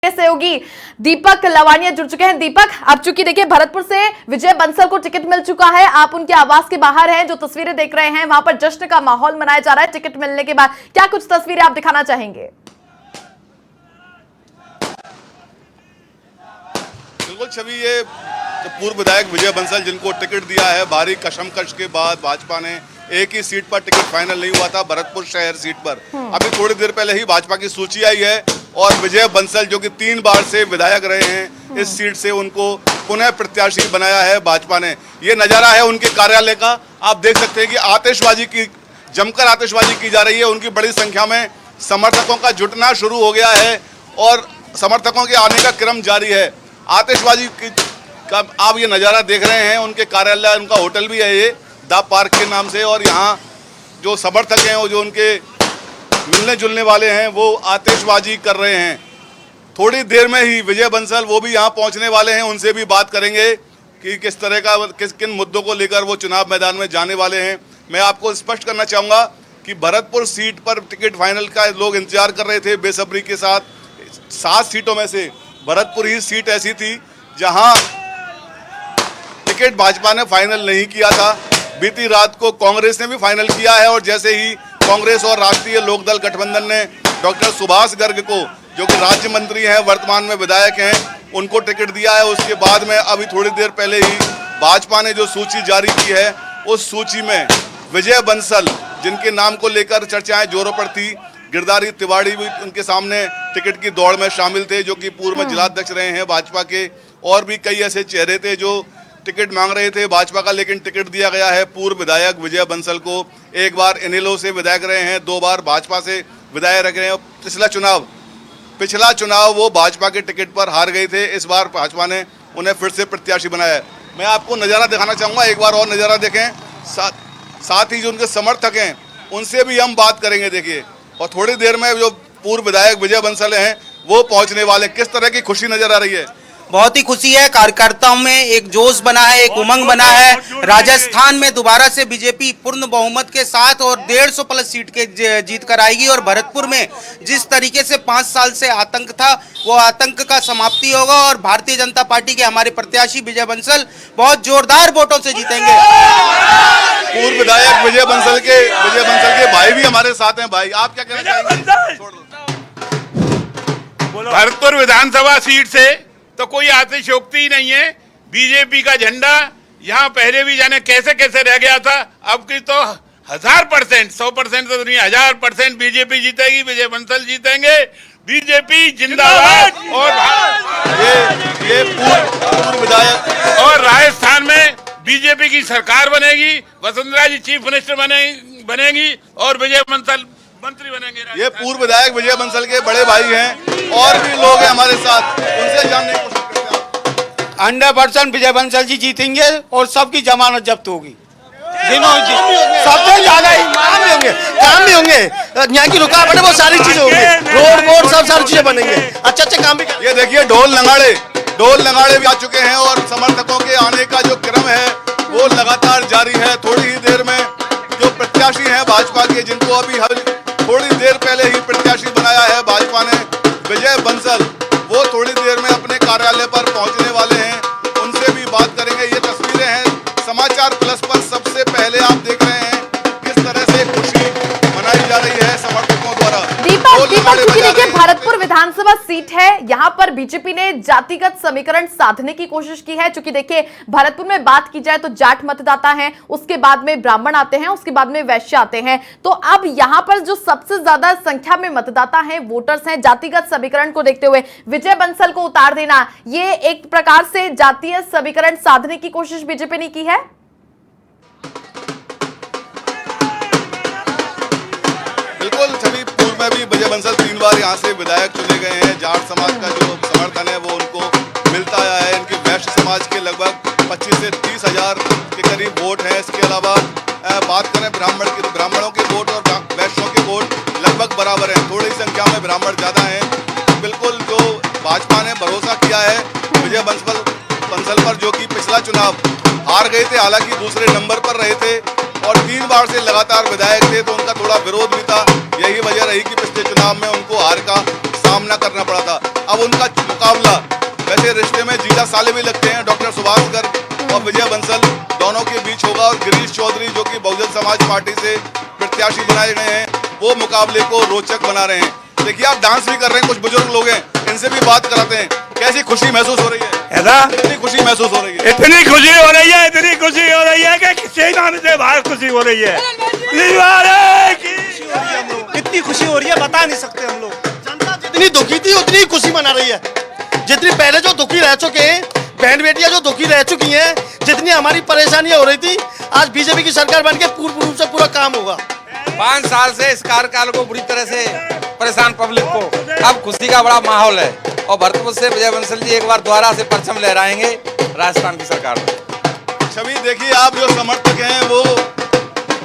सहयोगी दीपक लवानिया जुड़ चुके हैं। दीपक, अब चूंकि देखिए भरतपुर से विजय बंसल को टिकट मिल चुका है, आप उनके आवास के बाहर हैं, जो तस्वीरें देख रहे हैं वहां पर जश्न का माहौल मनाया जा रहा है टिकट मिलने के बाद। क्या कुछ तस्वीरें आप दिखाना चाहेंगे? बिल्कुल छवि, ये तो पूर्व विधायक विजय बंसल जिनको टिकट दिया है, भारी कशमकश के बाद भाजपा ने एक ही सीट पर टिकट फाइनल नहीं हुआ था, भरतपुर शहर सीट पर। अभी थोड़ी देर पहले ही भाजपा की सूची आई है और विजय बंसल जो कि 3 बार से विधायक रहे हैं, इस सीट से उनको पुनः प्रत्याशी बनाया है भाजपा ने। ये नजारा है उनके कार्यालय का। आप देख सकते हैं कि आतिशबाजी की, जमकर आतिशबाजी की जा रही है। उनकी बड़ी संख्या में समर्थकों का जुटना शुरू हो गया है और समर्थकों के आने का क्रम जारी है। आतिशबाजी का आप ये नज़ारा देख रहे हैं उनके कार्यालय, उनका होटल भी है ये दा पार्क के नाम से, और यहाँ जो समर्थक हैं और जो उनके मिलने जुलने वाले हैं वो आतिशबाजी कर रहे हैं। थोड़ी देर में ही विजय बंसल वो भी यहाँ पहुँचने वाले हैं, उनसे भी बात करेंगे कि किस तरह का किन मुद्दों को लेकर वो चुनाव मैदान में जाने वाले हैं। मैं आपको स्पष्ट करना चाहूँगा कि भरतपुर सीट पर टिकट फाइनल का लोग इंतजार कर रहे थे बेसब्री के साथ। 7 सीटों में से भरतपुर ही सीट ऐसी थी जहां टिकट भाजपा ने फाइनल नहीं किया था। बीती रात को कांग्रेस ने भी फाइनल किया है और जैसे ही कांग्रेस और राष्ट्रीय लोकदल गठबंधन ने डॉक्टर सुभाष गर्ग को, जो कि राज्य मंत्री हैं, वर्तमान में विधायक हैं, उनको टिकट दिया है। उसके बाद में अभी थोड़ी देर पहले ही भाजपा ने जो सूची जारी की है, उस सूची में विजय बंसल, जिनके नाम को लेकर चर्चाएं जोरों पर थी, गिरधारी तिवारी भी उनके सामने टिकट की दौड़ में शामिल थे, जो कि पूर्व में जिलाध्यक्ष रहे हैं भाजपा के। और भी कई ऐसे चेहरे थे जो टिकट मांग रहे थे भाजपा का, लेकिन टिकट दिया गया है पूर्व विधायक विजय बंसल को। एक बार इनेलो से विधायक रहे हैं, 2 बार भाजपा से विधायक रहे हैं। पिछला चुनाव वो भाजपा के टिकट पर हार गए थे, इस बार भाजपा ने उन्हें फिर से प्रत्याशी बनाया है। मैं आपको नज़ारा दिखाना चाहूँगा, एक बार और नज़ारा देखें। साथ ही जो उनके समर्थक हैं उनसे भी हम बात करेंगे। देखिए, और थोड़ी देर में जो पूर्व विधायक विजय बंसल हैं वो पहुंचने वाले। किस तरह की खुशी नजर आ रही है? बहुत ही खुशी है, कार्यकर्ताओं में एक जोश बना है, एक उमंग बना है। राजस्थान में दोबारा से बीजेपी पूर्ण बहुमत के साथ और 150 प्लस सीट के जीत कर आएगी और भरतपुर में जिस तरीके से 5 साल से आतंक था, वो आतंक का समाप्ति होगा और भारतीय जनता पार्टी के हमारे प्रत्याशी विजय बंसल बहुत जोरदार वोटों से जीतेंगे। पूर्व विधायक विजय बंसल के भाई भी हमारे साथ हैं। भाई, आप क्या कहना चाहेंगे? भरतपुर विधानसभा सीट से तो कोई आतिशयोक्ति नहीं है। बीजेपी का झंडा यहाँ पहले भी जाने कैसे कैसे रह गया था, अब की तो 1000%, 100% तो नहीं, 1000% बीजेपी जीतेगी, विजय बंसल जीतेंगे। बीजेपी जिंदाबाद। और ये पूर्व विधायक, और राजस्थान में बीजेपी की सरकार बनेगी, वसुंधरा जी चीफ मिनिस्टर बनेगी और विजय बंसल मंत्री बनेंगे। ये पूर्व विधायक विजय बंसल के बड़े भाई हैं और भी लोग हैं हमारे साथ, उनसे जानने की कोशिश करते हैं। 100% विजय बंसल जी जीतेंगे और सबकी जमानत जब्त होगी। सबसे ज्यादा काम भी होंगे, यहाँ की रुकावट वो सारी चीजें होंगी, रोड बोर्ड सब सारी चीजें बनेंगे, अच्छे काम भी। ये देखिए, ढोल नगाड़े भी आ चुके हैं और समर्थकों के आने का जो क्रम है वो लगातार जारी है। थोड़ी ही देर में जो प्रत्याशी हैं भाजपा के, जिनको अभी थोड़ी देर पहले ही प्रत्याशी बनाया है भाजपा ने, विजय बंसल, वो थोड़ी देर में अपने कार्यालय पर पहुंचने वाले हैं, उनसे भी बात करेंगे। ये तस्वीरें हैं समाचार प्लस पर सबसे पहले आप देख रहे हैं किस तरह से खुशी मनाई जा रही है समर्थकों द्वारा। दीपक, देखिए भरतपुर विधानसभा सीट है, यहाँ पर बीजेपी ने जातिगत समीकरण साधने की कोशिश की है। चूंकि देखिए भरतपुर में बात की जाए तो जाट मतदाता हैं, उसके बाद में ब्राह्मण आते हैं, उसके बाद में वैश्य आते हैं। तो अब यहाँ पर जो सबसे ज्यादा संख्या में मतदाता हैं, वोटर्स हैं, जातिगत समीकरण को देखते हुए विजय बंसल को उतार देना, ये एक प्रकार से जातीय समीकरण साधने की कोशिश बीजेपी ने की है। बिल्कुल छवि, पूर्व में भी विजय बंसल 3 बार यहाँ से विधायक चुने गए हैं। जाट समाज का जो समर्थन है वो उनको मिलता आया है। इनके वैश्य समाज के लगभग 25 से 30 हजार के करीब वोट हैं। इसके अलावा बात करें ब्राह्मणों के वोट और वैश्यों के वोट लगभग बराबर हैं, थोड़ी संख्या में ब्राह्मण ज्यादा हैं। बिल्कुल जो भाजपा ने भरोसा किया है विजय बंसल पर, जो कि पिछला चुनाव हार गए थे, हालांकि दूसरे नंबर पर रहे थे और 3 बार से लगातार विधायक थे, तो उनका थोड़ा विरोध भी था। यही वजह रही कि पिछले चुनाव में उनको हार का सामना करना पड़ा था। अब उनका मुकाबला, वैसे रिश्ते में जीजा साले भी लगते हैं, डॉक्टर सुभाष और विजय बंसल दोनों के बीच होगा। और गिरीश चौधरी जो कि बहुजन समाज पार्टी से प्रत्याशी बनाए गए हैं, वो मुकाबले को रोचक बना रहे हैं। देखिए आप डांस भी कर रहे हैं, कुछ बुजुर्ग लोग हैं, इनसे भी बात कराते हैं। कैसी खुशी महसूस हो रही है? इतनी खुशी महसूस हो रही है, इतनी खुशी हो रही है, इतनी खुशी हो रही है कि किसी नाम से बाहर खुशी हो रही है। इतनी खुशी हो रही है बता नहीं सकते हम लोग। जनता जितनी दुखी थी उतनी खुशी मना रही है। जितनी पहले जो दुखी रह चुके हैं, बहन बेटियां जो दुखी रह चुकी हैं, जितनी हमारी परेशानियां हो रही थी, आज बीजेपी की सरकार बनके पूर्ण रूप से पूरा काम होगा। 5 साल से इस कार्यकाल को बुरी तरह से परेशान पब्लिक को, अब खुशी का बड़ा माहौल है। और भरतपुर से विजय बंसल जी एक बार दोबारा से परचम लहराएंगे राजस्थान की सरकार में। छवि देखिए आप जो समर्थक हैं वो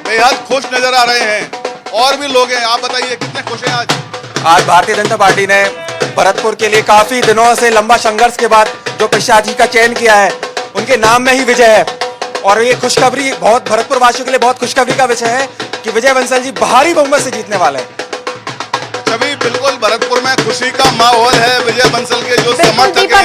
बेहद खुश नजर आ रहे हैं, और भी लोग हैं, आप बताइए कितने खुश हैं आज? भारतीय जनता पार्टी ने भरतपुर के लिए काफी दिनों से लंबा संघर्ष के बाद जो प्रत्याशी का चयन किया है, उनके नाम में ही विजय है। और ये खुशखबरी बहुत भरतपुर वासियों के लिए बहुत खुशखबरी का विषय है कि विजय बंसल जी भारी बहुमत से जीतने वाले हैं। छवि बिल्कुल भरतपुर में खुशी का माहौल है। विजय बंसल के जो समर्थक हैं